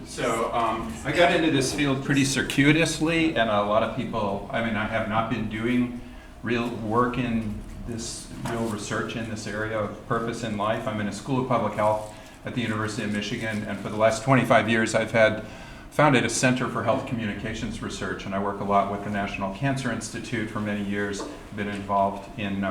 So I got into this field pretty circuitously, and a lot of people, I have not been doing real work in this, real research in this area of purpose in life. I'm in a school of public health at the University of Michigan, and for the last 25 years I've founded a Center for Health Communications Research, and I work a lot with the National Cancer Institute for many years. I've been involved in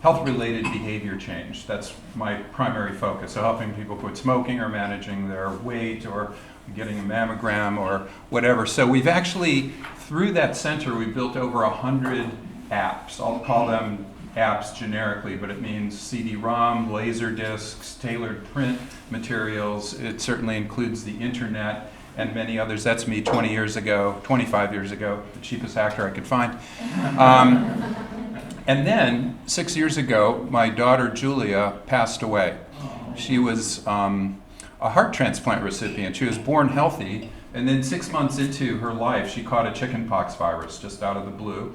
health-related behavior change. That's my primary focus, so helping people quit smoking or managing their weight or getting a mammogram or whatever. So we've actually, through that center, we've built over 100 apps. I'll call them apps generically, but it means CD-ROM, laser discs, tailored print materials. It certainly includes the internet and many others. That's me 25 years ago, the cheapest actor I could find. And then 6 years ago, my daughter Julia passed away. She was a heart transplant recipient. She was born healthy, and then 6 months into her life, she caught a chickenpox virus just out of the blue.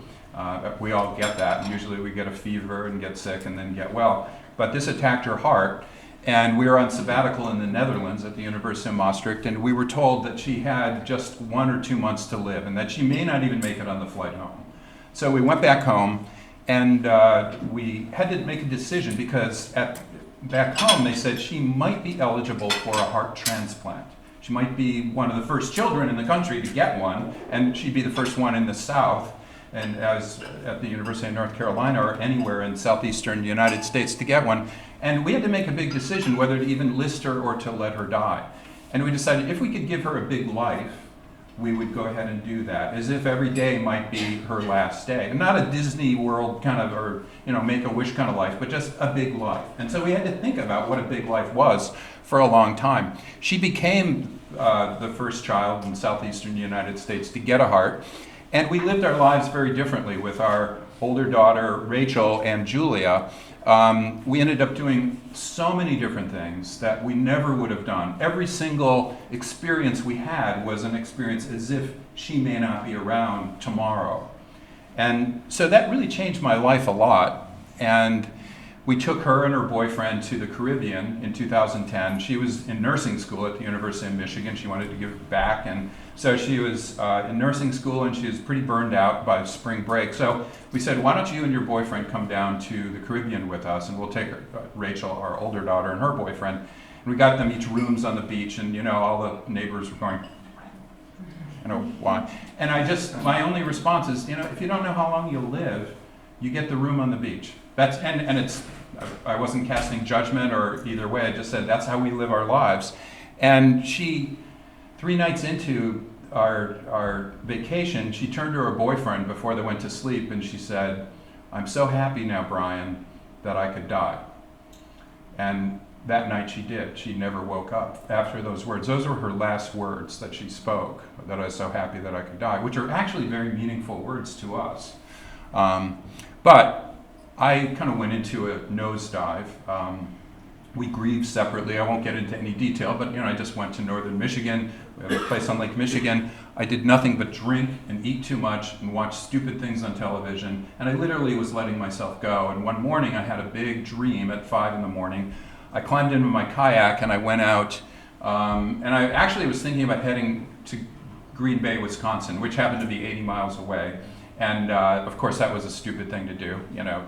We all get that, and usually we get a fever and get sick and then get well. But this attacked her heart, and we were on sabbatical in the Netherlands at the University of Maastricht, and we were told that she had just 1 or 2 months to live, and that she may not even make it on the flight home. So we went back home, and we had to make a decision because back home they said she might be eligible for a heart transplant. She might be one of the first children in the country to get one, and she'd be the first one in the South, and as at the University of North Carolina or anywhere in southeastern United States to get one. And we had to make a big decision whether to even list her or to let her die. And we decided if we could give her a big life, we would go ahead and do that, as if every day might be her last day. And not a Disney World kind of, or Make-A-Wish kind of life, but just a big life. And so we had to think about what a big life was for a long time. She became the first child in southeastern United States to get a heart, and we lived our lives very differently with our older daughter, Rachel, and Julia. We ended up doing so many different things that we never would have done. Every single experience we had was an experience as if she may not be around tomorrow. And so that really changed my life a lot. And we took her and her boyfriend to the Caribbean in 2010. She was in nursing school at the University of Michigan. She wanted to give back, and so she was in nursing school, and she was pretty burned out by spring break. So we said, why don't you and your boyfriend come down to the Caribbean with us, and we'll take Rachel, our older daughter, and her boyfriend. And we got them each rooms on the beach, and all the neighbors were going, why? And my only response is, if you don't know how long you'll live, you get the room on the beach. I wasn't casting judgment or either way. I just said that's how we live our lives. And she, 3 nights into our vacation, she turned to her boyfriend before they went to sleep, and she said, "I'm so happy now, Brian, that I could die." And that night she did. She never woke up after those words. Those were her last words that she spoke, that I was so happy that I could die, which are actually very meaningful words to us. But I kind of went into a nosedive. We grieved separately. I won't get into any detail, but I just went to northern Michigan. We have a place on Lake Michigan. I did nothing but drink and eat too much and watch stupid things on television, and I literally was letting myself go. And one morning I had a big dream at 5 in the morning. I climbed into my kayak and I went out, and I actually was thinking about heading to Green Bay, Wisconsin, which happened to be 80 miles away. And of course that was a stupid thing to do,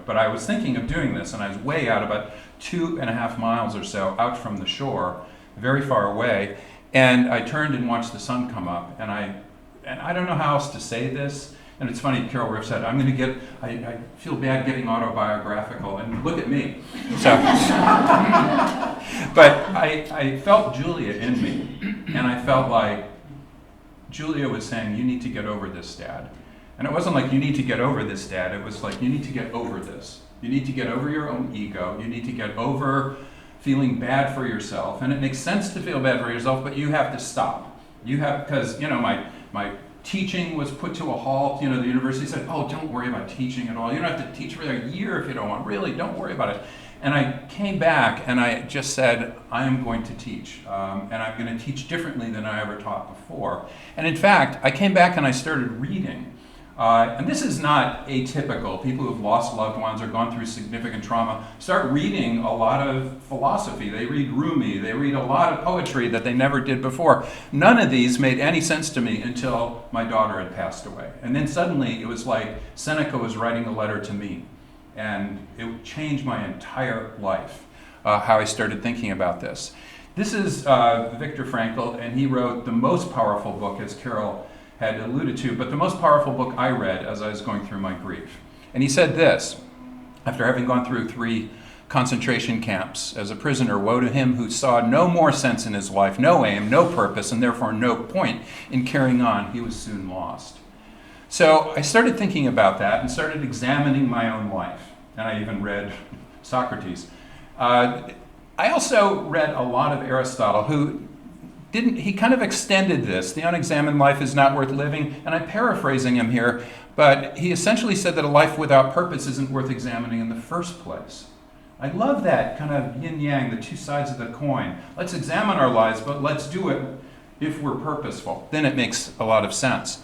but I was thinking of doing this, and I was way out, about 2.5 miles or so out from the shore, very far away, and I turned and watched the sun come up, and I don't know how else to say this, and it's funny, Carol Riff said, I feel bad getting autobiographical, and look at me. So, but I felt Julia in me, and I felt like Julia was saying, you need to get over this, Dad. And it wasn't like, you need to get over this, Dad. It was like, you need to get over this. You need to get over your own ego. You need to get over feeling bad for yourself. And it makes sense to feel bad for yourself, but you have to stop. Because, my teaching was put to a halt. The university said, oh, don't worry about teaching at all. You don't have to teach for a year if you don't want. Really, don't worry about it. And I came back and I just said, I am going to teach. And I'm going to teach differently than I ever taught before. And in fact, I came back and I started reading And this is not atypical. People who have lost loved ones or gone through significant trauma start reading a lot of philosophy. They read Rumi. They read a lot of poetry that they never did before. None of these made any sense to me until my daughter had passed away. And then suddenly it was like Seneca was writing a letter to me. And it changed my entire life, how I started thinking about this. This is Viktor Frankl, and he wrote the most powerful book, as Carol had alluded to, but the most powerful book I read as I was going through my grief. And he said this, after having gone through 3 concentration camps as a prisoner, woe to him who saw no more sense in his life, no aim, no purpose, and therefore no point in carrying on. He was soon lost. So I started thinking about that and started examining my own life. And I even read Socrates. I also read a lot of Aristotle, who he kind of extended this. The unexamined life is not worth living. And I'm paraphrasing him here, but he essentially said that a life without purpose isn't worth examining in the first place. I love that kind of yin-yang, the two sides of the coin. Let's examine our lives, but let's do it if we're purposeful. Then it makes a lot of sense.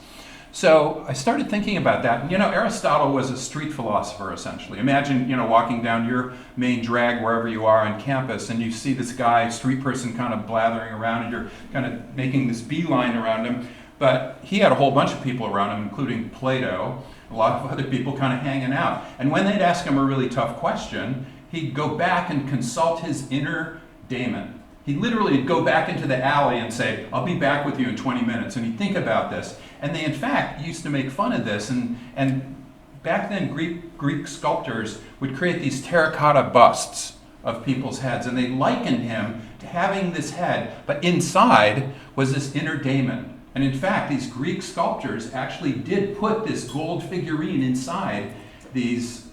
So I started thinking about that. You know, Aristotle was a street philosopher, essentially. Imagine, walking down your main drag wherever you are on campus, and you see this guy, street person, kind of blathering around, and you're kind of making this beeline around him. But he had a whole bunch of people around him, including Plato, a lot of other people kind of hanging out. And when they'd ask him a really tough question, he'd go back and consult his inner daemon. He literally would go back into the alley and say, I'll be back with you in 20 minutes. And he'd think about this. And they, in fact, used to make fun of this. And back then, Greek sculptors would create these terracotta busts of people's heads. And they likened him to having this head, but inside was this inner daemon. And in fact, these Greek sculptors actually did put this gold figurine inside these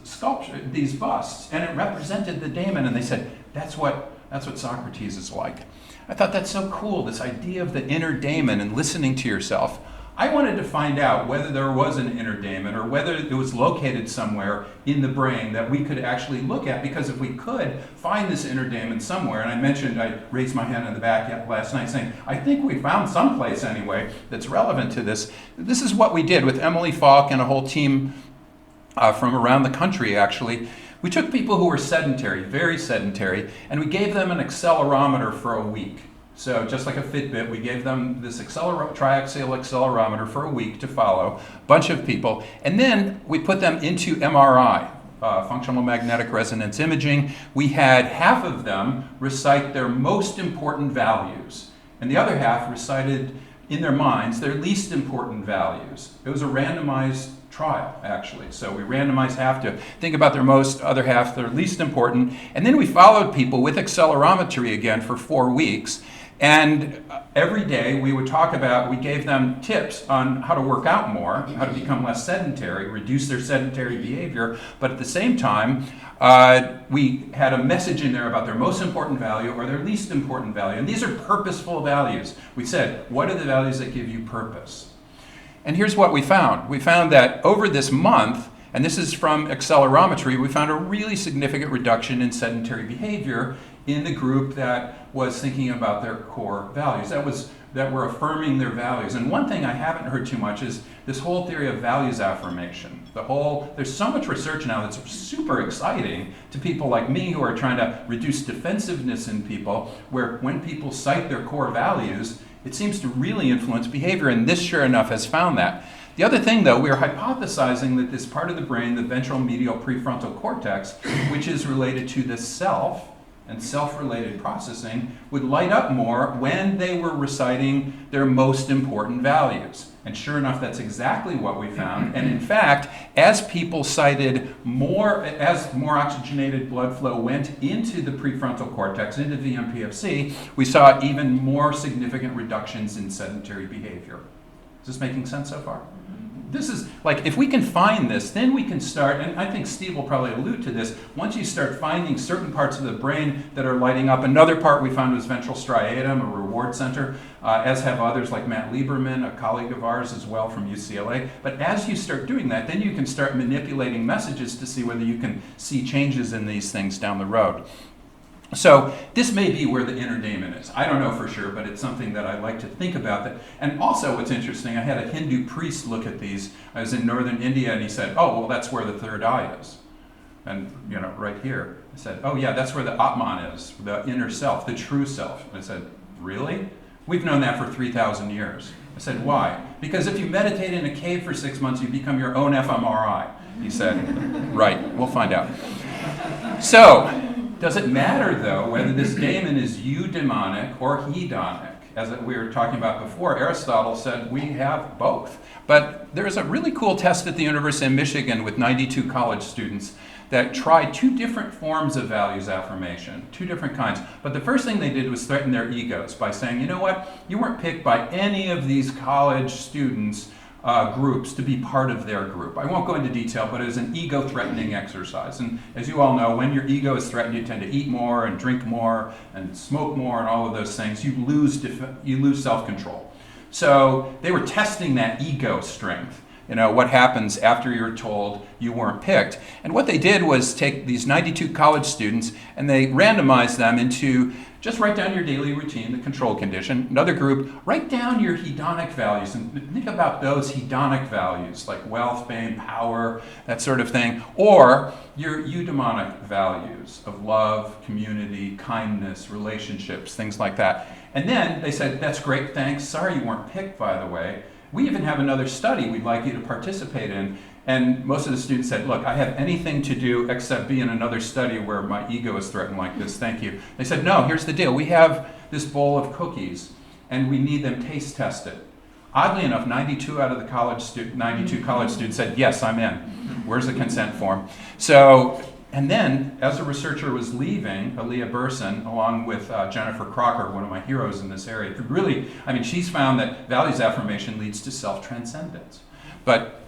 busts. And it represented the daemon. And they said, that's what Socrates is like. I thought that's so cool, this idea of the inner daemon and listening to yourself. I wanted to find out whether there was an inner daemon or whether it was located somewhere in the brain that we could actually look at, because if we could find this inner daemon somewhere, and I raised my hand in the back last night saying, I think we found someplace anyway that's relevant to this. This is what we did with Emily Falk and a whole team from around the country, actually. We took people who were sedentary, very sedentary, and we gave them an accelerometer for a week. So just like a Fitbit, we gave them this triaxial accelerometer for a week to follow, a bunch of people, and then we put them into MRI, functional magnetic resonance imaging. We had half of them recite their most important values, and the other half recited in their minds their least important values. It was a randomized trial, actually. So we randomized half to think about their other half their least important, and then we followed people with accelerometry again for 4 weeks. And every day we gave them tips on how to work out more, how to become less sedentary, reduce their sedentary behavior, but at the same time, we had a message in there about their most important value or their least important value. And these are purposeful values. We said, what are the values that give you purpose? And here's what we found. We found that over this month, and this is from accelerometry, we found a really significant reduction in sedentary behavior in the group that was thinking about their core values, that were affirming their values. And one thing I haven't heard too much is this whole theory of values affirmation. There's so much research now that's super exciting to people like me who are trying to reduce defensiveness in people, where when people cite their core values, it seems to really influence behavior, and this, sure enough, has found that. The other thing, though, we are hypothesizing that this part of the brain, the ventral medial prefrontal cortex, which is related to the self and self-related processing, would light up more when they were reciting their most important values. And sure enough, that's exactly what we found. And in fact, as people cited as more oxygenated blood flow went into the prefrontal cortex, into VMPFC, we saw even more significant reductions in sedentary behavior. Is this making sense so far? This is, like, if we can find this, then we can start, and I think Steve will probably allude to this, once you start finding certain parts of the brain that are lighting up. Another part we found was ventral striatum, a reward center, as have others like Matt Lieberman, a colleague of ours as well from UCLA. But as you start doing that, then you can start manipulating messages to see whether you can see changes in these things down the road. So this may be where the inner daemon is. I don't know for sure, but it's something that I like to think about. That. And also what's interesting, I had a Hindu priest look at these. I was in northern India and he said, oh, well, that's where the third eye is. And, right here. I said, oh yeah, that's where the Atman is, the inner self, the true self. And I said, really? We've known that for 3,000 years. I said, why? Because if you meditate in a cave for 6 months, you become your own fMRI. He said, right, we'll find out. So, does it matter, though, whether this daemon is eudemonic or hedonic? As we were talking about before, Aristotle said we have both. But there's a really cool test at the University of Michigan with 92 college students that tried 2 different forms of values affirmation, 2 different kinds. But the first thing they did was threaten their egos by saying, you know what, you weren't picked by any of these college students' groups to be part of their group. I won't go into detail, but it was an ego-threatening exercise. And as you all know, when your ego is threatened, you tend to eat more and drink more and smoke more and all of those things. You lose self-control. So they were testing that ego strength. What happens after you're told you weren't picked. And what they did was take these 92 college students and they randomized them into just write down your daily routine, the control condition. Another group, write down your hedonic values and think about those hedonic values like wealth, fame, power, that sort of thing. Or your eudaimonic values of love, community, kindness, relationships, things like that. And then they said, that's great, thanks. Sorry you weren't picked, by the way. We even have another study we'd like you to participate in. And most of the students said, look, I have anything to do except be in another study where my ego is threatened like this, thank you. They said, no, here's the deal. We have this bowl of cookies, and we need them taste tested. Oddly enough, 92 out of the 92 college students said, yes, I'm in. Where's the consent form? So, and then, as a researcher was leaving, Aaliyah Burson, along with Jennifer Crocker, one of my heroes in this area, she's found that values affirmation leads to self-transcendence. But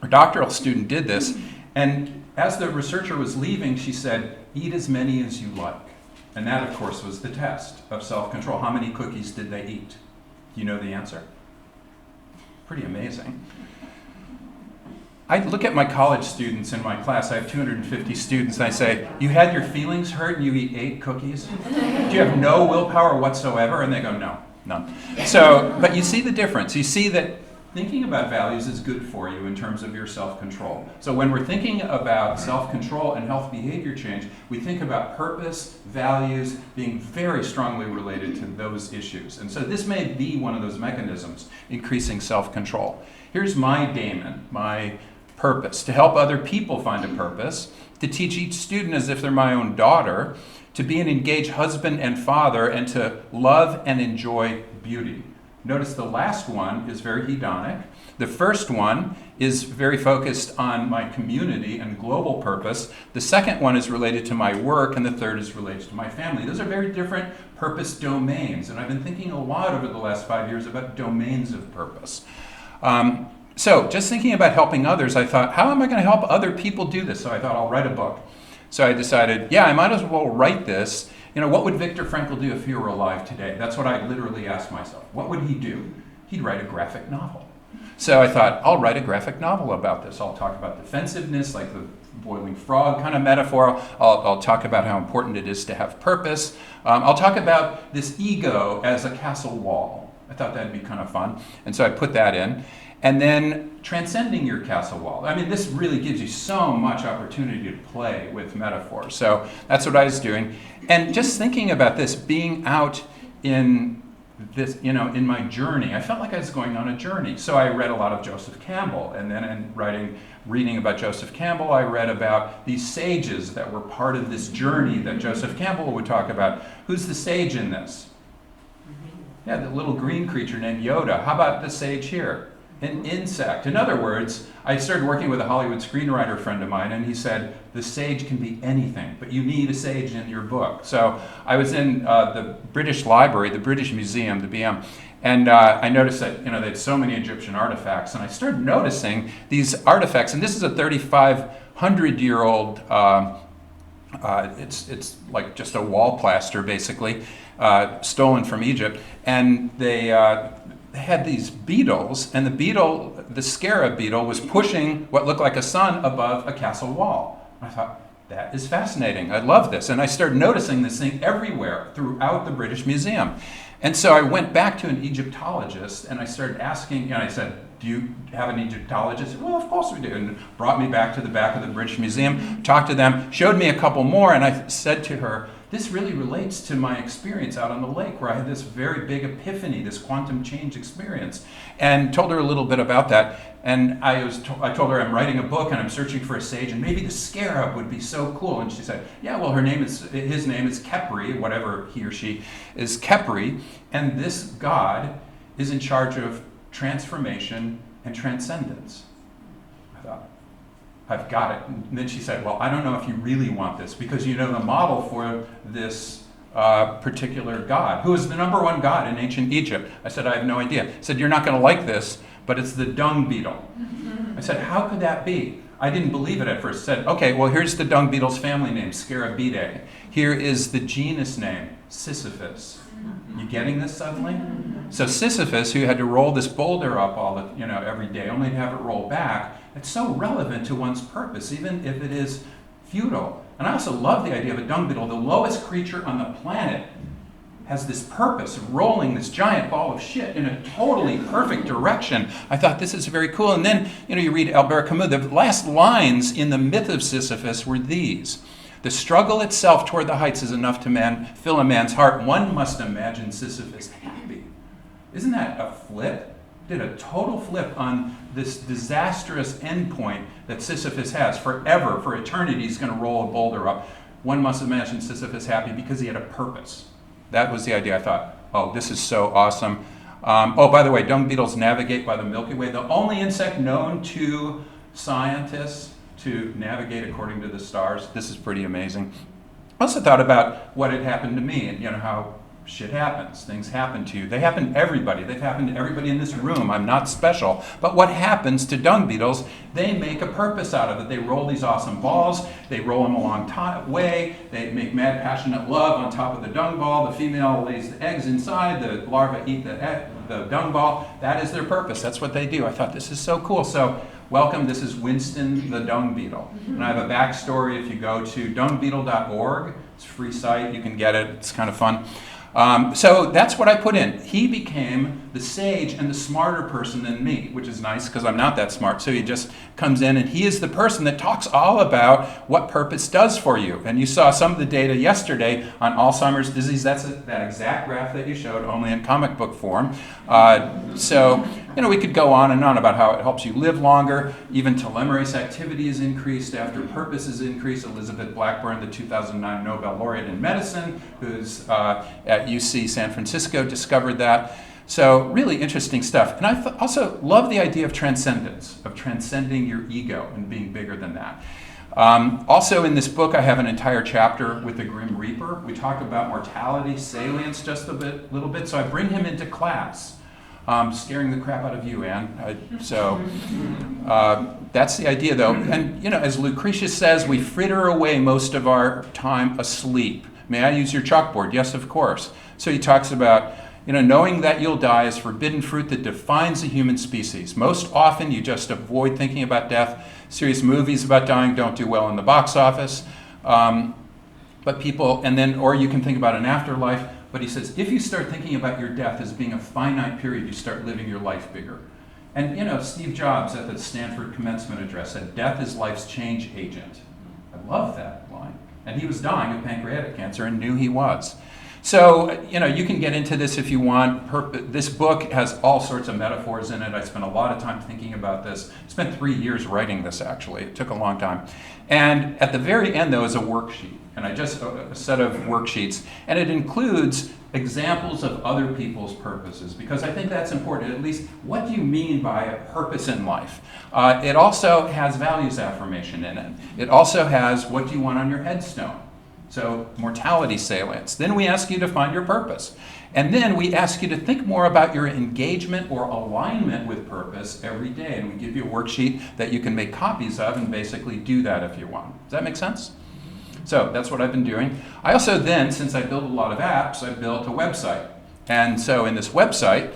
her doctoral student did this, and as the researcher was leaving, she said, eat as many as you like. And that, of course, was the test of self-control. How many cookies did they eat? Do you know the answer? Pretty amazing. I look at my college students in my class. I have 250 students, and I say, you had your feelings hurt and you eat 8 cookies? Do you have no willpower whatsoever? And they go, no, none. So, but you see the difference. You see that thinking about values is good for you in terms of your self-control. So when we're thinking about self-control and health behavior change, we think about purpose, values being very strongly related to those issues. And so this may be one of those mechanisms, increasing self-control. Here's my daemon, my purpose: to help other people find a purpose, to teach each student as if they're my own daughter, to be an engaged husband and father, and to love and enjoy beauty. Notice the last one is very hedonic. The first one is very focused on my community and global purpose. The second one is related to my work, and the third is related to my family. Those are very different purpose domains, and I've been thinking a lot over the last 5 years about domains of purpose. So just thinking about helping others, I thought, how am I going to help other people do this? So I thought, I'll write a book. So I decided, I might as well write this. What would Viktor Frankl do if he were alive today? That's what I literally asked myself. What would he do? He'd write a graphic novel. So I thought, I'll write a graphic novel about this. I'll talk about defensiveness, like the boiling frog kind of metaphor. I'll talk about how important it is to have purpose. I'll talk about this ego as a castle wall. I thought that'd be kind of fun. And so I put that in. And then transcending your castle wall. This really gives you so much opportunity to play with metaphors. So that's what I was doing. And just thinking about this, being out in this, in my journey, I felt like I was going on a journey. So I read a lot of Joseph Campbell. And then in reading about Joseph Campbell, I read about these sages that were part of this journey that Joseph Campbell would talk about. Who's the sage in this? Yeah, the little green creature named Yoda. How about the sage here? An insect. In other words, I started working with a Hollywood screenwriter friend of mine, and he said, the sage can be anything, but you need a sage in your book. So I was in the British Library, the British Museum, the BM, and I noticed that they had so many Egyptian artifacts, and I started noticing these artifacts, and this is a 3,500-year-old, it's like just a wall plaster, basically, stolen from Egypt, and they had these beetles, and the scarab beetle was pushing what looked like a sun above a castle wall. I thought, that is fascinating. I love this. And I started noticing this thing everywhere throughout the British Museum. And so I went back to an Egyptologist and I started asking, and I said, do you have an Egyptologist? Well, of course we do. And brought me back to the back of the British Museum, talked to them, showed me a couple more, and I said to her, this really relates to my experience out on the lake where I had this very big epiphany, this quantum change experience, and told her a little bit about that. And I told her I'm writing a book and I'm searching for a sage, and maybe the scarab would be so cool. And she said, yeah, well, his name is Khepri, whatever he or she is, Khepri, and this god is in charge of transformation and transcendence. I thought, I've got it. And then she said, well, I don't know if you really want this, because you know the model for this particular god, who is the number one god in ancient Egypt. I said, I have no idea. I said, you're not going to like this, but it's the dung beetle. I said, how could that be? I didn't believe it at first. I said, okay, well, here's the dung beetle's family name, Scarabidae. Here is the genus name, Sisyphus. You getting this suddenly? So Sisyphus, who had to roll this boulder up every day, only to have it roll back, it's so relevant to one's purpose, even if it is futile. And I also love the idea of a dung beetle, the lowest creature on the planet, has this purpose of rolling this giant ball of shit in a totally perfect direction. I thought this is very cool. And then, you read Albert Camus, the last lines in the myth of Sisyphus were these. The struggle itself toward the heights is enough to fill a man's heart. One must imagine Sisyphus happy. Isn't that a flip? Did a total flip on this disastrous endpoint that Sisyphus has. Forever, for eternity, he's going to roll a boulder up. One must imagine Sisyphus happy because he had a purpose. That was the idea. I thought, oh, this is so awesome. By the way, dung beetles navigate by the Milky Way, the only insect known to scientists to navigate according to the stars. This is pretty amazing. I also thought about what had happened to me, and how shit happens. Things happen to you. They happen to everybody. They've happened to everybody in this room. I'm not special. But what happens to dung beetles? They make a purpose out of it. They roll these awesome balls. They roll them a long way. They make mad, passionate love on top of the dung ball. The female lays the eggs inside. The larvae eat the dung ball. That is their purpose. That's what they do. I thought, this is so cool. So welcome. This is Winston the dung beetle. And I have a backstory. If you go to dungbeetle.org, it's a free site. You can get it. It's kind of fun. So that's what I put in. He became the sage and the smarter person than me, which is nice because I'm not that smart. So he just comes in and he is the person that talks all about what purpose does for you. And you saw some of the data yesterday on Alzheimer's disease. That's that exact graph that you showed, only in comic book form. So we could go on and on about how it helps you live longer. Even telomerase activity is increased after purpose is increased. Elizabeth Blackburn, the 2009 Nobel laureate in medicine, who's at UC San Francisco, discovered that. So really interesting stuff. And I also love the idea of transcendence, of transcending your ego and being bigger than that. Also in this book, I have an entire chapter with the Grim Reaper. We talk about mortality, salience just a little bit. So I bring him into class. Scaring the crap out of you, Anne. That's the idea, though. And, as Lucretius says, we fritter away most of our time asleep. May I use your chalkboard? Yes, of course. So he talks about, knowing that you'll die is forbidden fruit that defines the human species. Most often, you just avoid thinking about death. Serious movies about dying don't do well in the box office. But people, or you can think about an afterlife. But he says, if you start thinking about your death as being a finite period, you start living your life bigger. And, Steve Jobs at the Stanford commencement address said, death is life's change agent. I love that line. And he was dying of pancreatic cancer and knew he was. So, you can get into this if you want. This book has all sorts of metaphors in it. I spent a lot of time thinking about this. I spent 3 years writing this, actually. It took a long time. And at the very end, though, is a worksheet. And a set of worksheets. And it includes examples of other people's purposes, because I think that's important. At least, what do you mean by a purpose in life? It also has values affirmation in it. It also has what do you want on your headstone? So mortality salience. Then we ask you to find your purpose. And then we ask you to think more about your engagement or alignment with purpose every day. And we give you a worksheet that you can make copies of and basically do that if you want. Does that make sense? So that's what I've been doing. I also then, since I build a lot of apps, I built a website. And so in this website,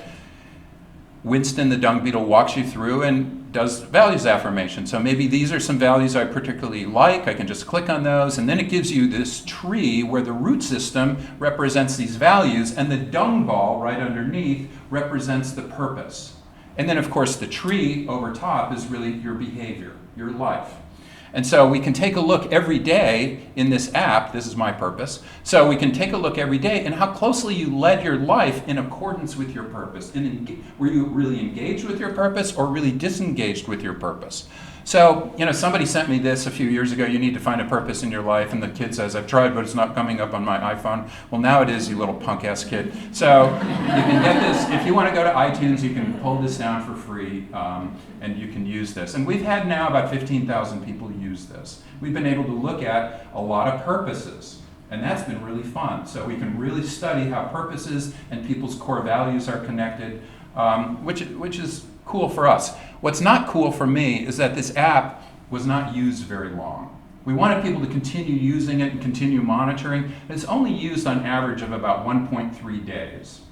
Winston, the dung beetle, walks you through and does values affirmation. So maybe these are some values I particularly like. I can just click on those, and then it gives you this tree where the root system represents these values, and the dung ball right underneath represents the purpose. And then, of course, the tree over top is really your behavior, your life. And so we can take a look every day in this app. This is my purpose. So we can take a look every day in how closely you led your life in accordance with your purpose. Were you really engaged with your purpose or really disengaged with your purpose? So, somebody sent me this a few years ago. You need to find a purpose in your life. And the kid says, I've tried, but it's not coming up on my iPhone. Well, now it is, you little punk-ass kid. So you can get this. If you want to go to iTunes, you can pull this down for free, and you can use this. And we've had now about 15,000 people use this. We've been able to look at a lot of purposes. And that's been really fun. So we can really study how purposes and people's core values are connected, which is cool for us. What's not cool for me is that this app was not used very long. We wanted people to continue using it and continue monitoring. It's only used on average of about 1.3 days.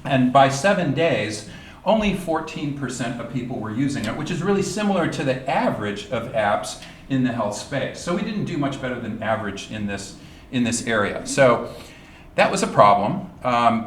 And by 7 days, only 14% of people were using it, which is really similar to the average of apps in the health space. So we didn't do much better than average in this area. So that was a problem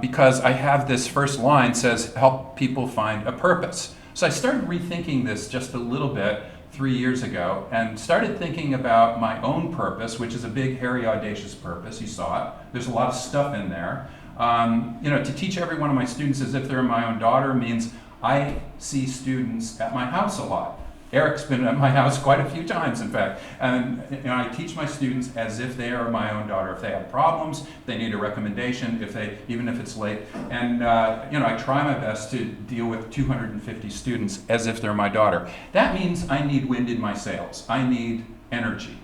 because I have this first line says, help people find a purpose. So I started rethinking this just a little bit 3 years ago and started thinking about my own purpose, which is a big, hairy, audacious purpose. You saw it. There's a lot of stuff in there. To teach every one of my students as if they're my own daughter means I see students at my house a lot. Eric's been at my house quite a few times, in fact. And I teach my students as if they are my own daughter. If they have problems, if they need a recommendation, even if it's late. And I try my best to deal with 250 students as if they're my daughter. That means I need wind in my sails. I need energy.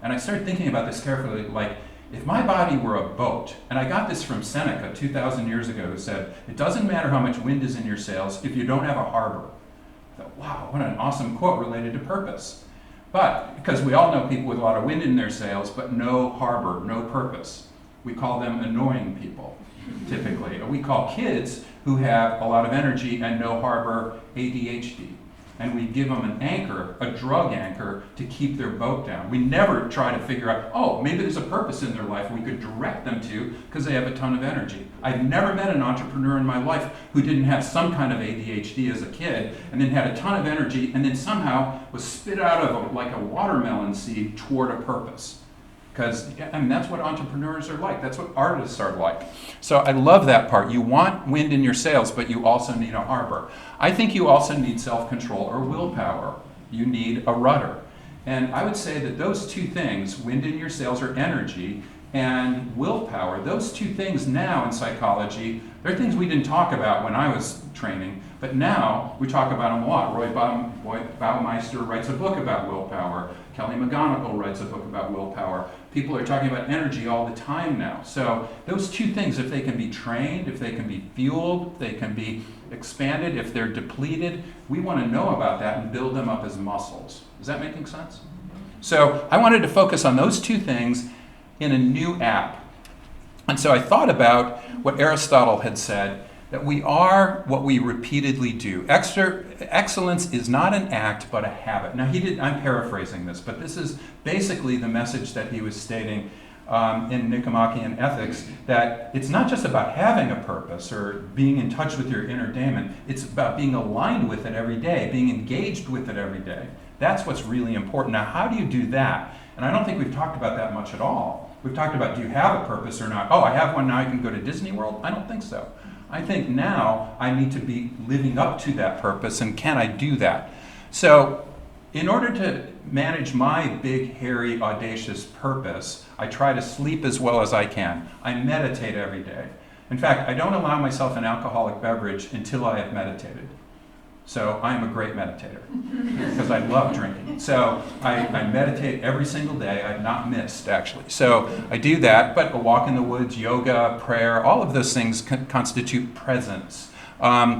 And I started thinking about this carefully, like, if my body were a boat, and I got this from Seneca 2,000 years ago, who said, it doesn't matter how much wind is in your sails if you don't have a harbor. Wow, what an awesome quote related to purpose. But, because we all know people with a lot of wind in their sails, but no harbor, no purpose. We call them annoying people, typically. We call kids who have a lot of energy and no harbor ADHD. And we give them an anchor, a drug anchor, to keep their boat down. We never try to figure out, maybe there's a purpose in their life we could direct them to because they have a ton of energy. I've never met an entrepreneur in my life who didn't have some kind of ADHD as a kid and then had a ton of energy and then somehow was spit out of like a watermelon seed toward a purpose. Because that's what entrepreneurs are like. That's what artists are like. So I love that part. You want wind in your sails, but you also need a harbor. I think you also need self-control or willpower. You need a rudder. And I would say that those two things, wind in your sails or energy, and willpower, those two things now in psychology, they're things we didn't talk about when I was training, but now we talk about them a lot. Roy Baumeister writes a book about willpower. Kelly McGonigal writes a book about willpower. People are talking about energy all the time now. So those two things, if they can be trained, if they can be fueled, if they can be expanded, if they're depleted, we want to know about that and build them up as muscles. Is that making sense? So I wanted to focus on those two things in a new app. And so I thought about what Aristotle had said, that we are what we repeatedly do. Excellence is not an act, but a habit. Now, I'm paraphrasing this, but this is basically the message that he was stating in Nicomachean Ethics, that it's not just about having a purpose or being in touch with your inner daemon. It's about being aligned with it every day, being engaged with it every day. That's what's really important. Now, how do you do that? And I don't think we've talked about that much at all. We've talked about, do you have a purpose or not? Oh, I have one, now I can go to Disney World? I don't think so. I think now I need to be living up to that purpose, and can I do that? So in order to manage my big, hairy, audacious purpose, I try to sleep as well as I can. I meditate every day. In fact, I don't allow myself an alcoholic beverage until I have meditated. So I am a great meditator because I love drinking. So I meditate every single day. I've not missed, actually. So I do that, but a walk in the woods, yoga, prayer, all of those things constitute presence.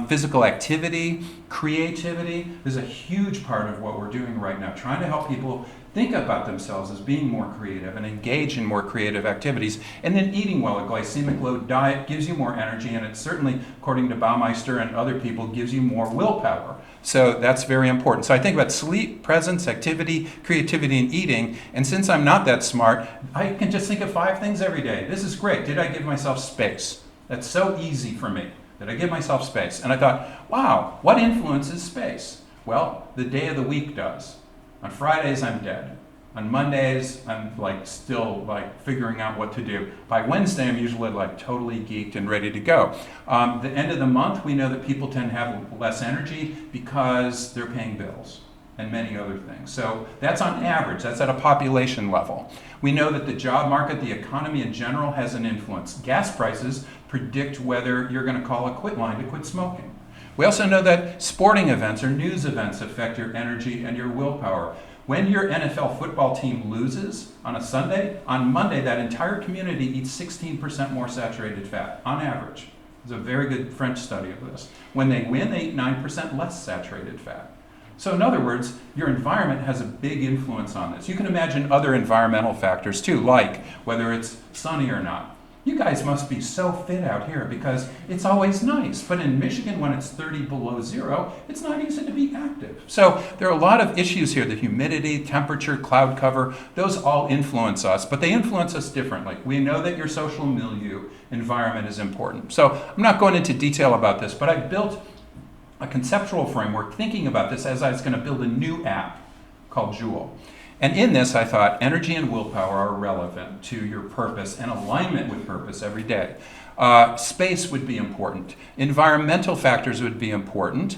Physical activity, creativity is a huge part of what we're doing right now, trying to help people think about themselves as being more creative and engage in more creative activities. And then eating well, a glycemic low diet gives you more energy, and it certainly, according to Baumeister and other people, gives you more willpower. So that's very important. So I think about sleep, presence, activity, creativity, and eating. And since I'm not that smart, I can just think of 5 things every day. This is great. Did I give myself space? That's so easy for me. Did I give myself space? And I thought, wow, what influences space? Well, the day of the week does. On Fridays, I'm dead. On Mondays, I'm still figuring out what to do. By Wednesday, I'm usually totally geeked and ready to go. The end of the month, we know that people tend to have less energy because they're paying bills and many other things. So that's on average. That's at a population level. We know that the job market, the economy in general, has an influence. Gas prices predict whether you're going to call a quit line to quit smoking. We also know that sporting events or news events affect your energy and your willpower. When your NFL football team loses on a Sunday, on Monday that entire community eats 16% more saturated fat, on average. There's a very good French study of this. When they win, they eat 9% less saturated fat. So in other words, your environment has a big influence on this. You can imagine other environmental factors too, like whether it's sunny or not. You guys must be so fit out here because it's always nice. But in Michigan, when it's 30 below zero, it's not easy to be active. So there are a lot of issues here. The humidity, temperature, cloud cover, those all influence us, but they influence us differently. We know that your social milieu environment is important. So I'm not going into detail about this, but I built a conceptual framework thinking about this as I was going to build a new app called Jewel. And in this, I thought energy and willpower are relevant to your purpose and alignment with purpose every day. Space would be important. Environmental factors would be important.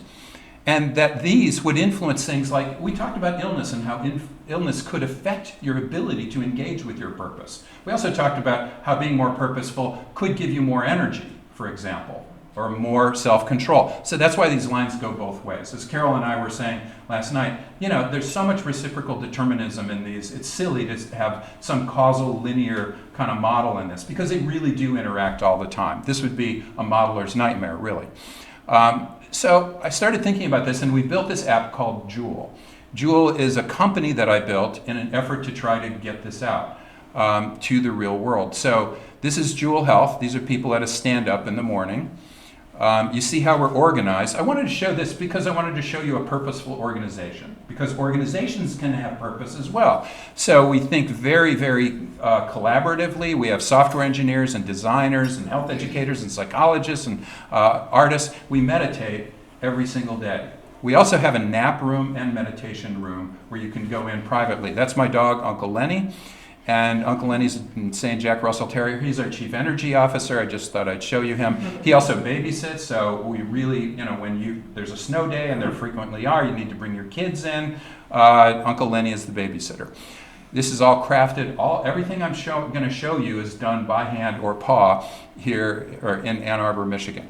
And that these would influence things like, we talked about illness and how illness could affect your ability to engage with your purpose. We also talked about how being more purposeful could give you more energy, for example, or more self-control. So that's why these lines go both ways. As Carol and I were saying last night, there's so much reciprocal determinism in these. It's silly to have some causal linear kind of model in this because they really do interact all the time. This would be a modeler's nightmare, really. So I started thinking about this, and we built this app called Jewel. Jewel is a company that I built in an effort to try to get this out to the real world. So this is Jewel Health. These are people at a stand-up in the morning. You see how we're organized. I wanted to show this because I wanted to show you a purposeful organization, because organizations can have purpose as well. So we think very, very collaboratively. We have software engineers and designers and health educators and psychologists and artists. We meditate every single day. We also have a nap room and meditation room where you can go in privately. That's my dog, Uncle Lenny. And Uncle Lenny's an St. Jack Russell Terrier. He's our chief energy officer. I just thought I'd show you him. He also babysits, so we really, when there's a snow day, and there frequently are, you need to bring your kids in. Uncle Lenny is the babysitter. This is all crafted. Everything I'm going to show you is done by hand or paw here or in Ann Arbor, Michigan.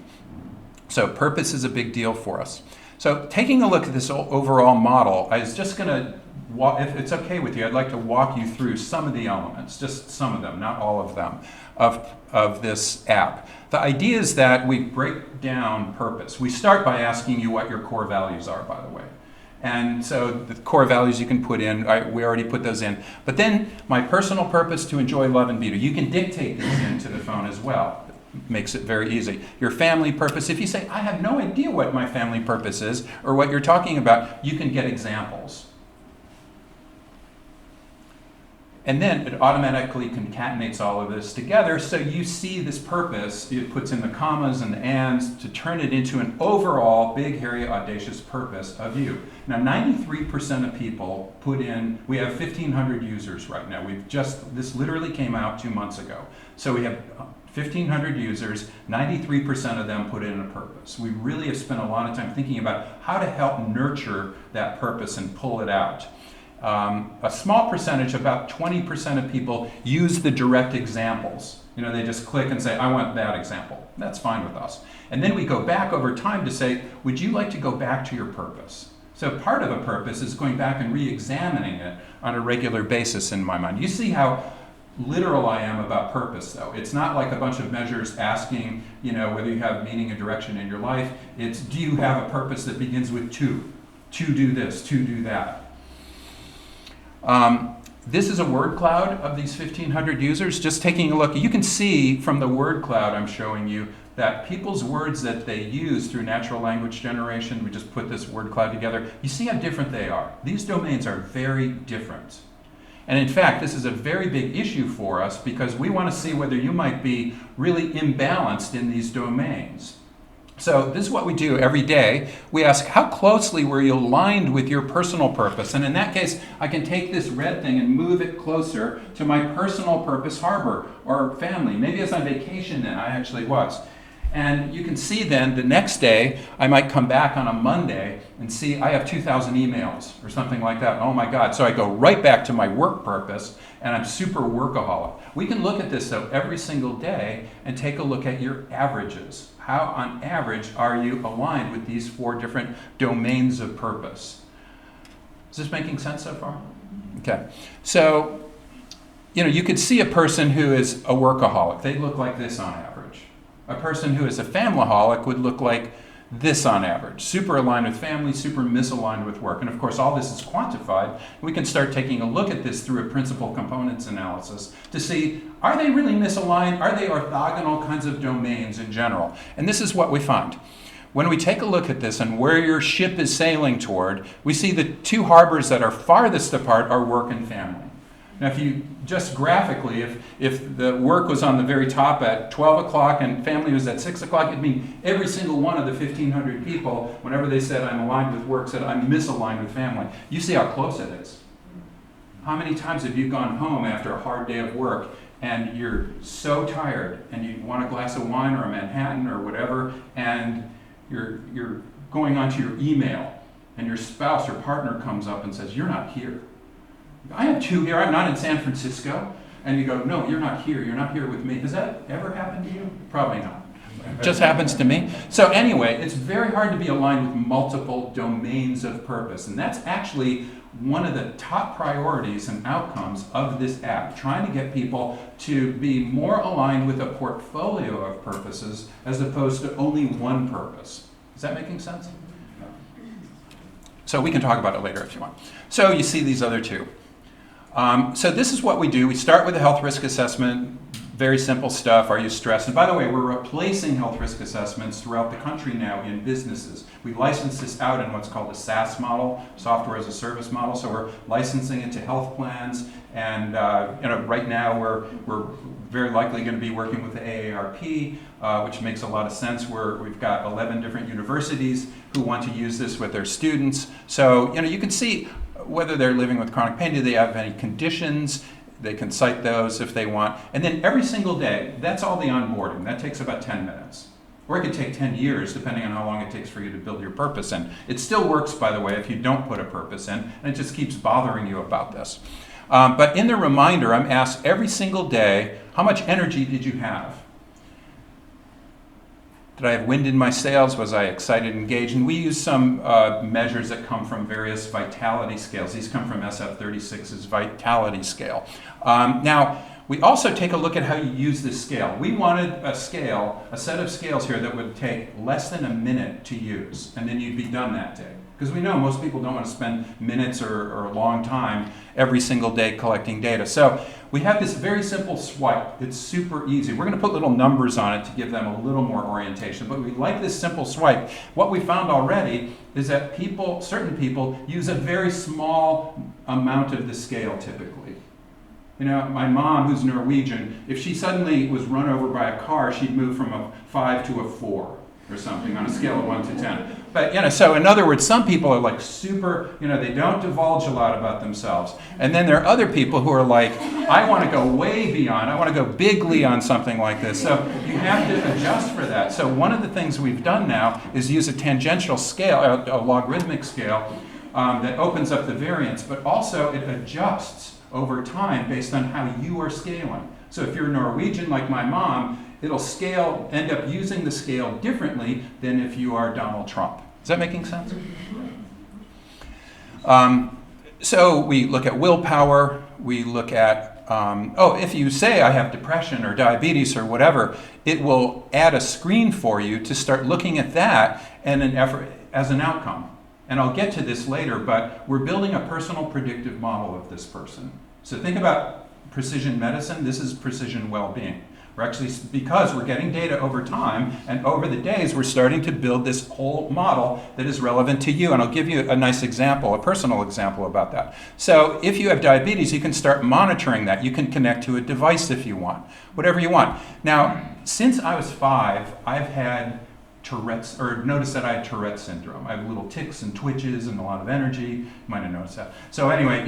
So purpose is a big deal for us. So taking a look at this overall model, I was just going to, if it's okay with you, I'd like to walk you through some of the elements, just some of them, not all of them, of this app. The idea is that we break down purpose. We start by asking you what your core values are, by the way. And so the core values you can put in, we already put those in. But then my personal purpose to enjoy, love, and Beetle. You can dictate this into the phone as well. Makes it very easy. Your family purpose, if you say, I have no idea what my family purpose is or what you're talking about, you can get examples. And then it automatically concatenates all of this together, so you see this purpose. It puts in the commas and the ands to turn it into an overall big, hairy, audacious purpose of you. Now, 93% of people put in, we have 1,500 users right now. This literally came out 2 months ago. So we have 1,500 users, 93% of them put in a purpose. We really have spent a lot of time thinking about how to help nurture that purpose and pull it out. A small percentage, about 20% of people, use the direct examples. They just click and say, I want that example. That's fine with us. And then we go back over time to say, would you like to go back to your purpose? So part of a purpose is going back and re-examining it on a regular basis in my mind. You see how literal I am about purpose, though. It's not like a bunch of measures asking, whether you have meaning and direction in your life. It's, do you have a purpose that begins with to do this, to do that? This is a word cloud of these 1,500 users. Just taking a look, you can see from the word cloud I'm showing you that people's words that they use through natural language generation, we just put this word cloud together, you see how different they are. These domains are very different. And in fact, this is a very big issue for us because we want to see whether you might be really imbalanced in these domains. So this is what we do every day. We ask, how closely were you aligned with your personal purpose? And in that case, I can take this red thing and move it closer to my personal purpose harbor or family. Maybe it's on vacation then, I actually was. And you can see then the next day, I might come back on a Monday and see I have 2,000 emails or something like that. Oh my God. So I go right back to my work purpose and I'm super workaholic. We can look at this though every single day and take a look at your averages. How on average are you aligned with these 4 different domains of purpose? Is this making sense so far? Okay. So, you could see a person who is a workaholic. They look like this on average. A person who is a familaholic would look like this on average. Super aligned with family, super misaligned with work. And of course, all this is quantified. We can start taking a look at this through a principal components analysis to see, are they really misaligned? Are they orthogonal kinds of domains in general? And this is what we find. When we take a look at this and where your ship is sailing toward, we see the 2 harbors that are farthest apart are work and family. Now, if you just graphically, if the work was on the very top at 12 o'clock and family was at 6 o'clock, it'd mean every single one of the 1,500 people, whenever they said I'm aligned with work, said I'm misaligned with family. You see how close it is. How many times have you gone home after a hard day of work and you're so tired and you want a glass of wine or a Manhattan or whatever, and you're going onto your email and your spouse or partner comes up and says, "You're not here. I have 2 here, I'm not in San Francisco." And you go, "No, you're not here with me." Has that ever happened to you? Probably not. It just happens to me. So anyway, it's very hard to be aligned with multiple domains of purpose. And that's actually one of the top priorities and outcomes of this app, trying to get people to be more aligned with a portfolio of purposes as opposed to only one purpose. Is that making sense? So we can talk about it later if you want. So you see these other 2. So this is what we do. We start with a health risk assessment, very simple stuff. Are you stressed? And by the way, we're replacing health risk assessments throughout the country now in businesses. We license this out in what's called a SaaS model, software as a service model. So we're licensing it to health plans. And right now we're very likely going to be working with the AARP, which makes a lot of sense. We've got 11 different universities who want to use this with their students. So you can see whether they're living with chronic pain, do they have any conditions, they can cite those if they want. And then every single day, that's all the onboarding. That takes about 10 minutes. Or it could take 10 years, depending on how long it takes for you to build your purpose in. It still works, by the way, if you don't put a purpose in, and it just keeps bothering you about this. But in the reminder, I'm asked every single day, how much energy did you have? Did I have wind in my sails? Was I excited, engaged? And we use some measures that come from various vitality scales. These come from SF36's vitality scale. Now, we also take a look at how you use this scale. We wanted a set of scales here that would take less than a minute to use, and then you'd be done that day. Because we know most people don't want to spend minutes or a long time every single day collecting data. So we have this very simple swipe. It's super easy. We're going to put little numbers on it to give them a little more orientation. But we like this simple swipe. What we found already is that certain people use a very small amount of the scale typically. My mom, who's Norwegian, if she suddenly was run over by a car, she'd move from a 5 to a 4 or something on a scale of 1 to 10. But, so in other words, some people are like super, they don't divulge a lot about themselves. And then there are other people who are like, I want to go way beyond, I want to go bigly on something like this. So you have to adjust for that. So one of the things we've done now is use a tangential scale, a logarithmic scale that opens up the variance, but also it adjusts over time based on how you are scaling. So if you're Norwegian like my mom, it'll end up using the scale differently than if you are Donald Trump. Is that making sense? So we look at willpower, we look at, if you say I have depression or diabetes or whatever, it will add a screen for you to start looking at that and an effort as an outcome. And I'll get to this later, but we're building a personal predictive model of this person. So think about precision medicine. This is precision well-being. We're actually, because we're getting data over time, and over the days, we're starting to build this whole model that is relevant to you. And I'll give you a nice example, a personal example about that. So if you have diabetes, you can start monitoring that. You can connect to a device if you want, whatever you want. Now, since I was 5, I've had Tourette's, or noticed that I had Tourette syndrome. I have little tics and twitches and a lot of energy. You might have noticed that. So anyway,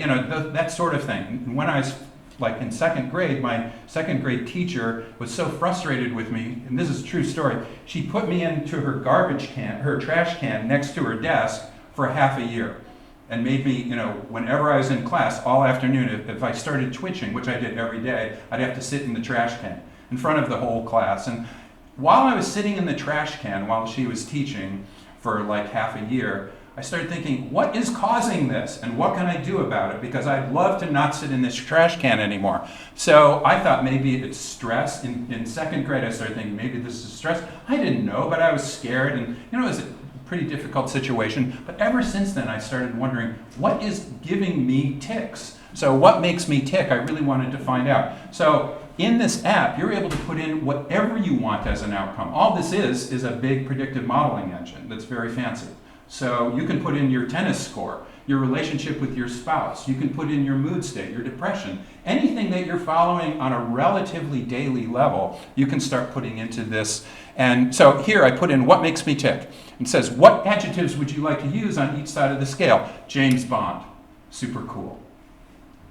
that sort of thing. When I was like in second grade, my second grade teacher was so frustrated with me, and this is a true story, she put me into her garbage can, her trash can next to her desk for half a year, and made me, whenever I was in class all afternoon, if I started twitching, which I did every day, I'd have to sit in the trash can in front of the whole class. And while I was sitting in the trash can while she was teaching for like half a year, I started thinking, what is causing this? And what can I do about it? Because I'd love to not sit in this trash can anymore. So I thought maybe it's stress. In second grade, I started thinking maybe this is stress. I didn't know, but I was scared. And it was a pretty difficult situation. But ever since then, I started wondering, what is giving me tics? So what makes me tick? I really wanted to find out. So in this app, you're able to put in whatever you want as an outcome. All this is a big predictive modeling engine that's very fancy. So you can put in your tennis score, your relationship with your spouse. You can put in your mood state, your depression. Anything that you're following on a relatively daily level, you can start putting into this. And so here I put in what makes me tick. It says, what adjectives would you like to use on each side of the scale? James Bond, super cool.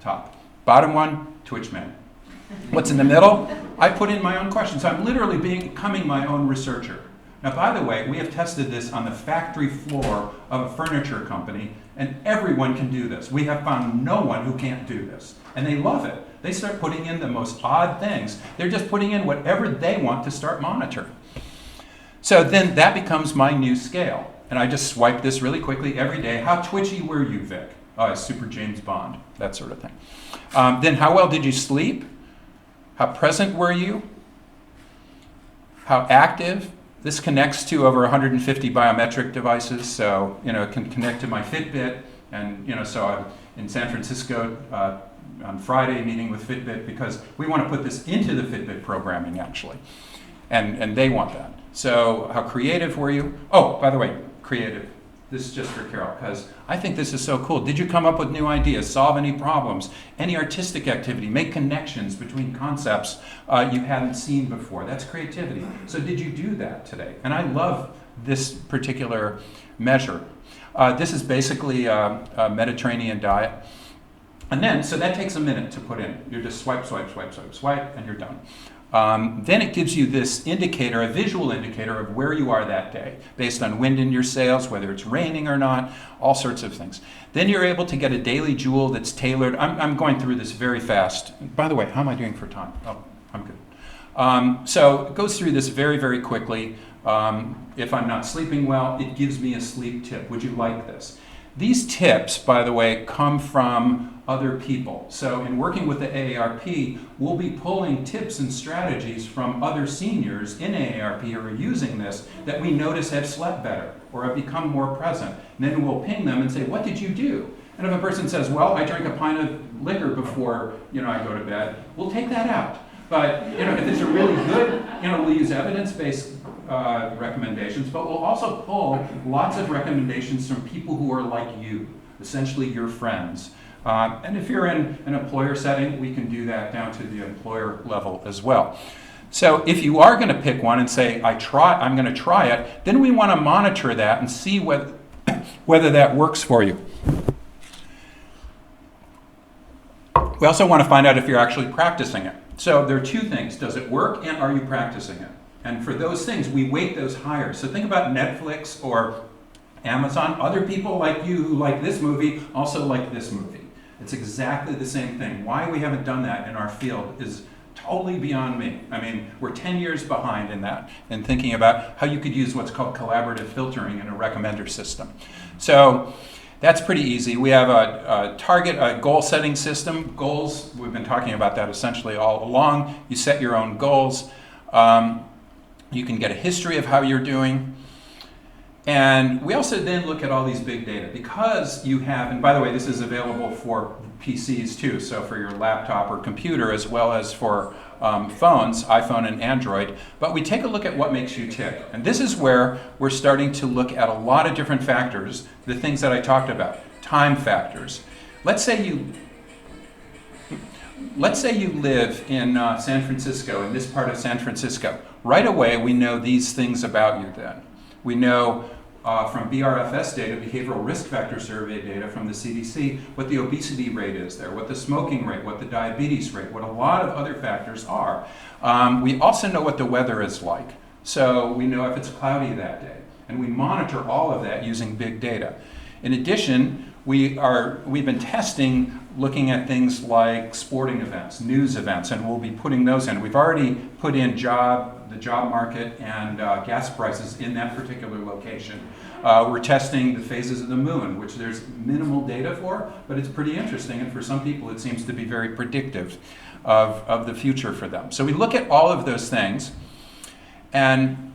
Top. Bottom one, Twitch man. What's in the middle? I put in my own questions. So I'm literally becoming my own researcher. Now, by the way, we have tested this on the factory floor of a furniture company, and everyone can do this. We have found no one who can't do this, and they love it. They start putting in the most odd things. They're just putting in whatever they want to start monitoring. So then that becomes my new scale, and I just swipe this really quickly every day. How twitchy were you, Vic? Oh, it's super James Bond, that sort of thing. Then how well did you sleep? How present were you? How active? This connects to over 150 biometric devices, so it can connect to my Fitbit, and so I'm in San Francisco on Friday meeting with Fitbit because we want to put this into the Fitbit programming actually, and they want that. So how creative were you? Oh, by the way, creative. This is just for Carol because I think this is so cool. Did you come up with new ideas, solve any problems, any artistic activity, make connections between concepts you hadn't seen before? That's creativity. So did you do that today? And I love this particular measure. This is basically a Mediterranean diet. And then, so that takes a minute to put in. You just swipe, swipe, swipe, swipe, swipe, and you're done. Then it gives you this indicator, a visual indicator of where you are that day, based on wind in your sails, whether it's raining or not, all sorts of things. Then you're able to get a daily jewel that's tailored. I'm going through this very fast. By the way, how am I doing for time? Oh, I'm good. So it goes through this very, very quickly. If I'm not sleeping well, it gives me a sleep tip. Would you like this? These tips, by the way, come from other people. So in working with the AARP, we'll be pulling tips and strategies from other seniors in AARP who are using this that we notice have slept better or have become more present. And then we'll ping them and say, what did you do? And if a person says, well, I drank a pint of liquor before I go to bed, we'll take that out. But if it's a really good, we'll use evidence-based recommendations, but we'll also pull lots of recommendations from people who are like you, essentially your friends. And if you're in an employer setting, we can do that down to the employer level as well. So if you are going to pick one and say, I'm going to try it, then we want to monitor that and see whether that works for you. We also want to find out if you're actually practicing it. So there are two things. Does it work and are you practicing it? And for those things, we weight those higher. So think about Netflix or Amazon. Other people like you who like this movie also like this movie. It's exactly the same thing. Why we haven't done that in our field is totally beyond me. I mean, we're 10 years behind in that, in thinking about how you could use what's called collaborative filtering in a recommender system. So that's pretty easy. We have a goal setting system. Goals, we've been talking about that essentially all along. You set your own goals. You can get a history of how you're doing. And we also then look at all these big data because you have, and by the way, this is available for PCs too, so for your laptop or computer as well as for phones, iPhone and Android. But we take a look at what makes you tick. And this is where we're starting to look at a lot of different factors, the things that I talked about, time factors. Let's say you live in San Francisco, in this part of San Francisco. Right away, we know these things about you then. We know from BRFS data, behavioral risk factor survey data from the CDC, what the obesity rate is there, what the smoking rate, what the diabetes rate, what a lot of other factors are. We also know what the weather is like. So we know if it's cloudy that day. And we monitor all of that using big data. In addition, we've been testing, looking at things like sporting events, news events, and we'll be putting those in. We've already put in the job market and gas prices in that particular location. We're testing the phases of the moon, which there's minimal data for, but it's pretty interesting, and for some people it seems to be very predictive of the future for them. So we look at all of those things, and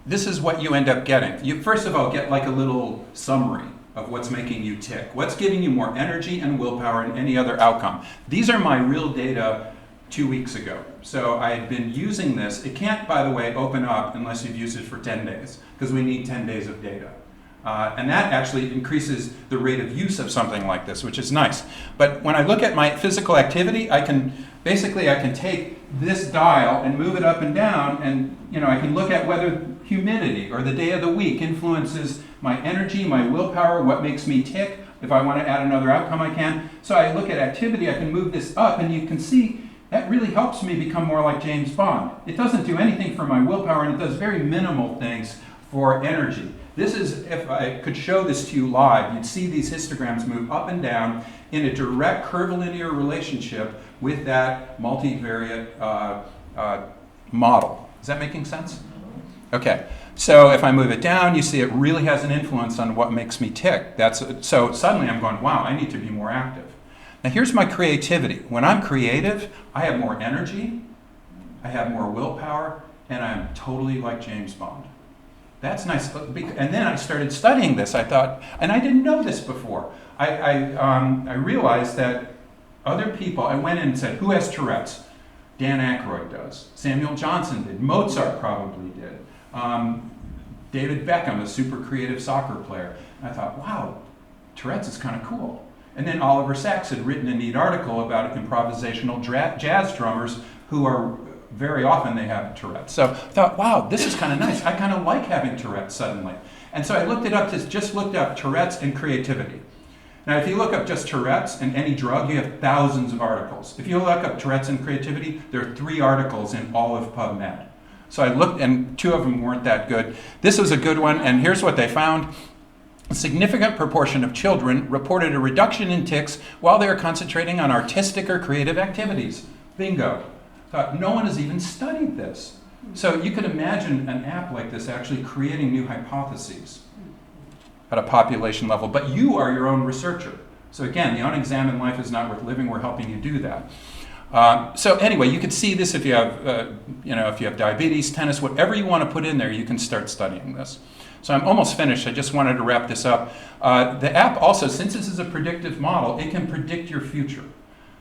this is what you end up getting. You first of all get like a little summary of what's making you tick, what's giving you more energy and willpower and any other outcome. These are my real data 2 weeks ago. So I had been using this. It can't, by the way, open up unless you've used it for 10 days, because we need 10 days of data. And that actually increases the rate of use of something like this, which is nice. But when I look at my physical activity, I can take this dial and move it up and down, and I can look at whether humidity or the day of the week influences my energy, my willpower, what makes me tick. If I want to add another outcome, I can. So I look at activity, I can move this up, and you can see that really helps me become more like James Bond. It doesn't do anything for my willpower, and it does very minimal things for energy. This is, if I could show this to you live, you'd see these histograms move up and down in a direct curvilinear relationship with that multivariate model. Is that making sense? Okay, so if I move it down, you see it really has an influence on what makes me tick. So suddenly I'm going, wow, I need to be more active. Now here's my creativity. When I'm creative, I have more energy, I have more willpower, and I'm totally like James Bond. That's nice. And then I started studying this. I thought, and I didn't know this before. I realized that other people, I went in and said, who has Tourette's? Dan Aykroyd does. Samuel Johnson did. Mozart probably did. David Beckham, a super creative soccer player. And I thought, wow, Tourette's is kind of cool. And then Oliver Sacks had written a neat article about improvisational jazz drummers who are very often they have Tourette's. So I thought, wow, this is kind of nice. I kind of like having Tourette's suddenly. And so I looked it up, just looked up Tourette's and creativity. Now, if you look up just Tourette's and any drug, you have thousands of articles. If you look up Tourette's and creativity, there are 3 articles in all of PubMed. So I looked, and 2 of them weren't that good. This was a good one, and here's what they found. A significant proportion of children reported a reduction in tics while they are concentrating on artistic or creative activities. Bingo. Thought, no one has even studied this. So you could imagine an app like this actually creating new hypotheses at a population level, but you are your own researcher. So again, the unexamined life is not worth living. We're helping you do that. So anyway, you could see this if you have, if you have diabetes, tennis, whatever you want to put in there, you can start studying this. So I'm almost finished. I just wanted to wrap this up. The app also, since this is a predictive model, it can predict your future.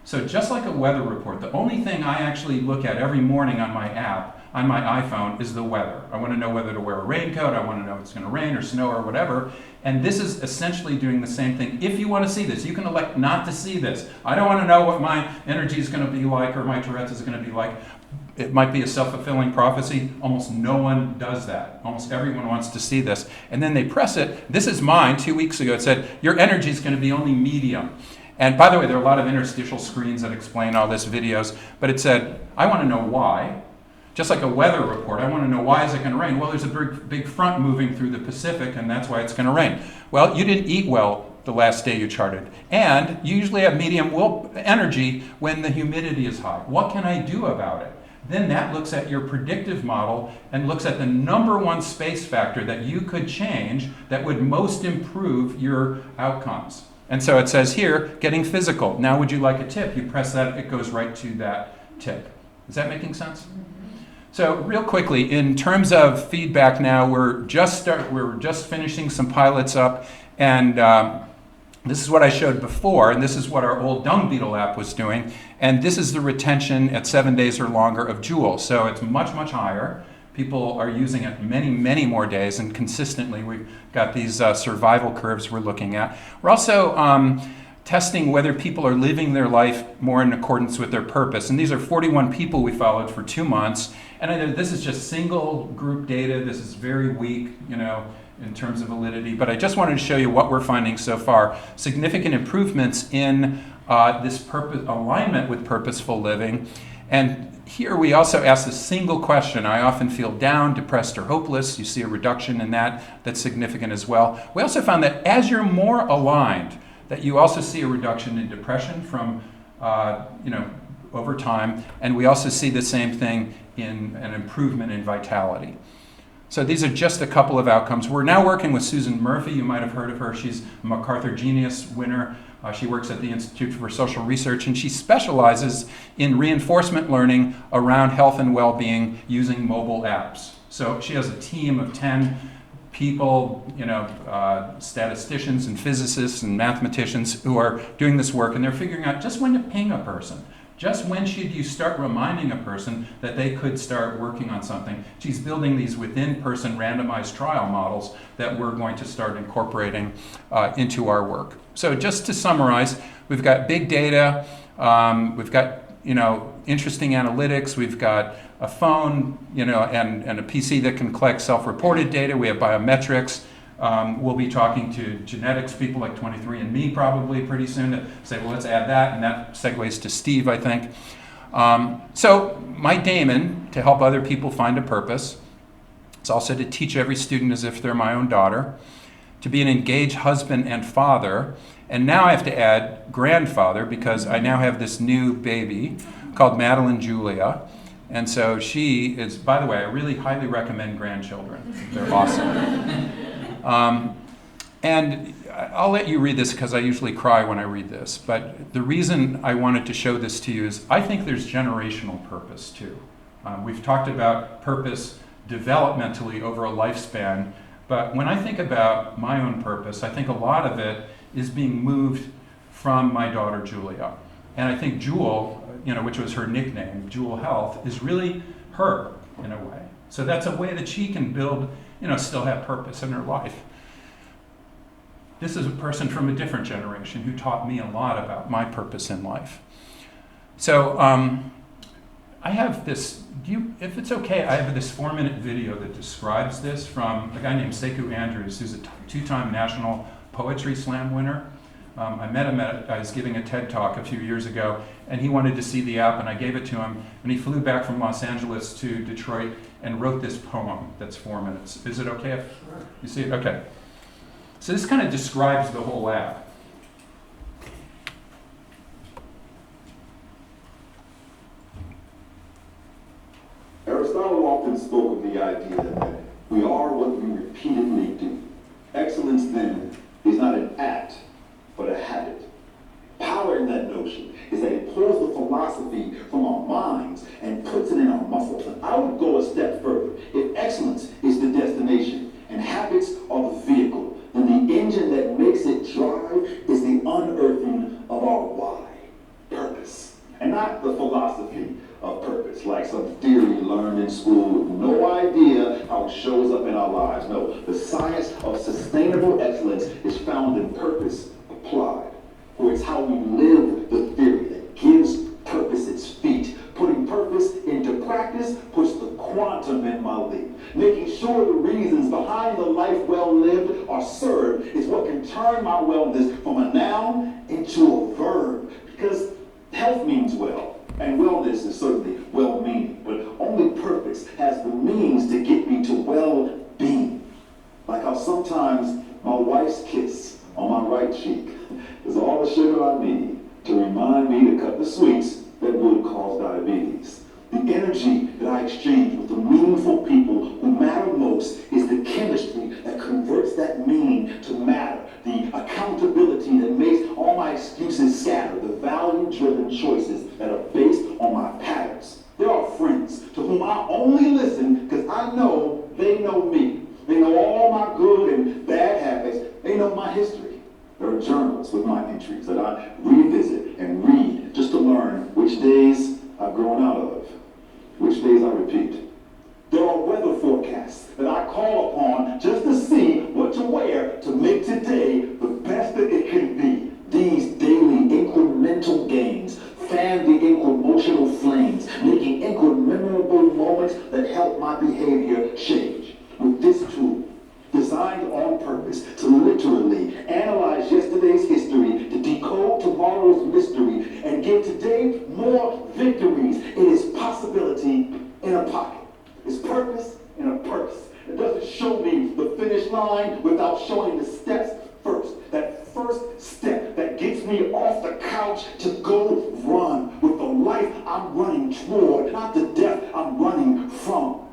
So just like a weather report, the only thing I actually look at every morning on my app, on my iPhone, is the weather. I want to know whether to wear a raincoat, I want to know if it's going to rain or snow or whatever. And this is essentially doing the same thing. If you want to see this, you can elect not to see this. I don't want to know what my energy is going to be like or my Tourette's is going to be like. It might be a self-fulfilling prophecy. Almost no one does that. Almost everyone wants to see this. And then they press it. This is mine 2 weeks ago. It said, your energy is going to be only medium. And by the way, there are a lot of interstitial screens that explain all this videos. But it said, I want to know why. Just like a weather report, I want to know why is it going to rain? Well, there's a big front moving through the Pacific, and that's why it's going to rain. Well, you didn't eat well the last day you charted. And you usually have medium energy when the humidity is high. What can I do about it? Then that looks at your predictive model and looks at the #1 space factor that you could change that would most improve your outcomes. And so it says here, getting physical. Now would you like a tip? You press that, it goes right to that tip. Is that making sense? So real quickly, in terms of feedback now, we're just finishing some pilots up, and this is what I showed before, and this is what our old Dung Beetle app was doing, and this is the retention at 7 days or longer of Joule. So it's much, much higher. People are using it many, many more days, and consistently we've got these survival curves we're looking at. We're also testing whether people are living their life more in accordance with their purpose. And these are 41 people we followed for 2 months. And I know this is just single group data. This is very weak, in terms of validity. But I just wanted to show you what we're finding so far. Significant improvements in this alignment with purposeful living. And here we also ask a single question. I often feel down, depressed, or hopeless. You see a reduction in that. That's significant as well. We also found that as you're more aligned, that you also see a reduction in depression from, over time, and we also see the same thing in an improvement in vitality. So these are just a couple of outcomes. We're now working with Susan Murphy. You might have heard of her. She's a MacArthur Genius winner. She works at the Institute for Social Research, and she specializes in reinforcement learning around health and well-being using mobile apps. So she has a team of 10 people, statisticians and physicists and mathematicians who are doing this work, and they're figuring out just when to ping a person. Just when should you start reminding a person that they could start working on something? She's building these within-person randomized trial models that we're going to start incorporating into our work. So just to summarize, we've got big data, we've got interesting analytics, we've got a phone, and a PC that can collect self-reported data. We have biometrics. We'll be talking to genetics people like 23andMe probably pretty soon to say, well, let's add that, and that segues to Steve, I think. So my daemon, to help other people find a purpose, is also to teach every student as if they're my own daughter, to be an engaged husband and father, and now I have to add grandfather because I now have this new baby called Madeline Julia. And so she is, by the way, I really highly recommend grandchildren. They're awesome. And I'll let you read this because I usually cry when I read this. But the reason I wanted to show this to you is I think there's generational purpose too. We've talked about purpose developmentally over a lifespan. But when I think about my own purpose, I think a lot of it is being moved from my daughter Julia. And I think Jewel, which was her nickname, Jewel Health, is really her in a way. So that's a way that she can build, still have purpose in her life. This is a person from a different generation who taught me a lot about my purpose in life. So I have this, if it's okay, I have this 4-minute video that describes this from a guy named Sekou Andrews, who's a 2-time National Poetry Slam winner. I met him I was giving a TED Talk a few years ago, and he wanted to see the app, and I gave it to him, and he flew back from Los Angeles to Detroit and wrote this poem that's 4 minutes. Is it okay if you see it? Okay. So this kind of describes the whole app. Aristotle often spoke of the idea that we are what we repeatedly do. Excellence, then, is not an act, but a habit. Power in that notion is that it pulls the philosophy from our minds and puts it in our muscles. And I would go a step further. If excellence is the destination and habits are the vehicle, then the engine that makes it drive is the unearthing of our why, purpose. And not the philosophy of purpose, like some theory learned in school with no idea how it shows up in our lives. No, the science of sustainable excellence is found in purpose applied, where it's how we live the theory that gives purpose its feet. Putting purpose into practice puts the quantum in my leap. Making sure the reasons behind the life well lived are served is what can turn my wellness from a noun into a verb. Because health means well, and wellness is certainly well-meaning, but only purpose has the means to get me to well-being. Like how sometimes my wife's kiss on my right cheek is all the sugar I need to remind me to cut the sweets that would cause diabetes. The energy that I exchange with the meaningful people who matter most is the chemistry that converts that meaning to matter. The accountability that makes all my excuses scatter. The value-driven choices that are based on my patterns. There are friends to whom I only I revisit and read just to learn which days I've grown out of, which days I repeat. There are weather forecasts that I call upon just to see what to wear to make today the best that it can be. These daily incremental gains fan the emotional flames, making incremental moments that help my behavior change. With this tool, designed on purpose to literally analyze yesterday's history, to decode tomorrow's mystery, and give today more victories, it is possibility in a pocket. It's purpose in a purse. It doesn't show me the finish line without showing the steps first. That first step that gets me off the couch to go run with the life I'm running toward, not the death I'm running from.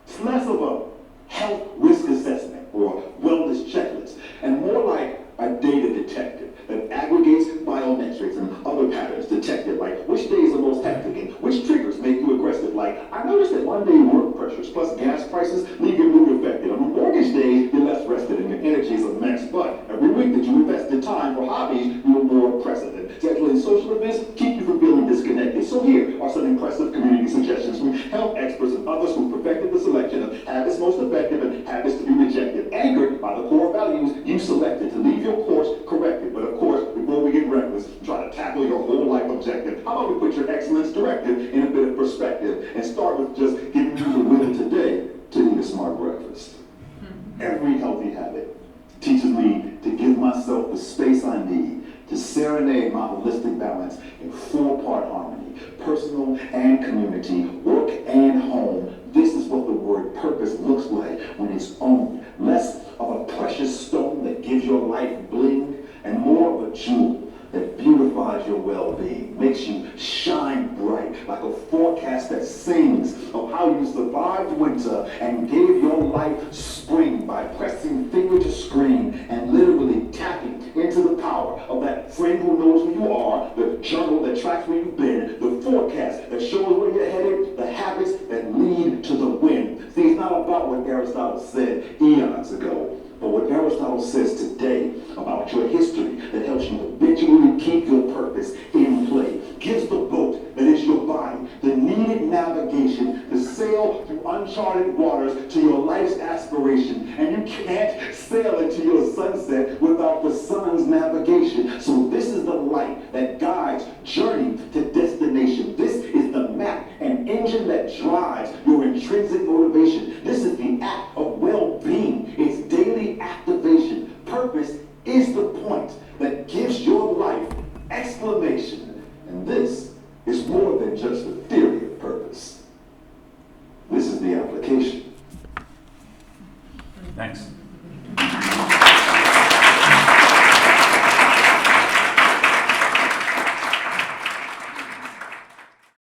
It's less of a health risk assessment or wellness checklist, and more like a data detective that aggregates biometrics and other patterns detected, like which days are most hectic and which triggers make you aggressive. Like, I noticed that Monday work pressures plus gas prices leave your mood affected. On the mortgage days, you're less rested and your energy is a mess. But every week that you invested time for hobbies, you're more present. And scheduling social events keep you from feeling disconnected. So here are some impressive community suggestions from health experts and others who perfected the selection of habits most effective and habits to be rejected, anchored by the core values you selected to leave your course corrected. But of course, before we get reckless, try to tackle your whole life objective. How about we put your excellence directive in a bit of perspective and start with just giving you the will today to eat a smart breakfast. Every healthy habit teaches me to give myself the space I need to serenade my holistic balance in four-part harmony, personal and community, work and home. This is what the word purpose looks like when it's owned. Less of a precious stone that gives your life bling, and more of a jewel that beautifies your well-being, makes you shine bright like a forecast that sings of how you survived winter and gave your life spring by pressing finger to screen and literally tapping into the power of that friend who knows who you are, the journal that tracks where you've been, the forecast that shows where you're headed, the habits that lead to the win. See, it's not about what Aristotle said eons ago, but what Aristotle says today about your history that helps you habitually keep your purpose in play. Gives the boat that is your body the needed navigation to sail through uncharted waters to your life's aspiration. And you can't sail into your sunset without the sun's navigation. So this is the light that guides journey to destination. This is the map and engine that drives your intrinsic motivation. This is the act of well-being. It's daily activation. Purpose is the point that gives your life exclamation. And this is more than just a theory of purpose. This is the application. Thanks.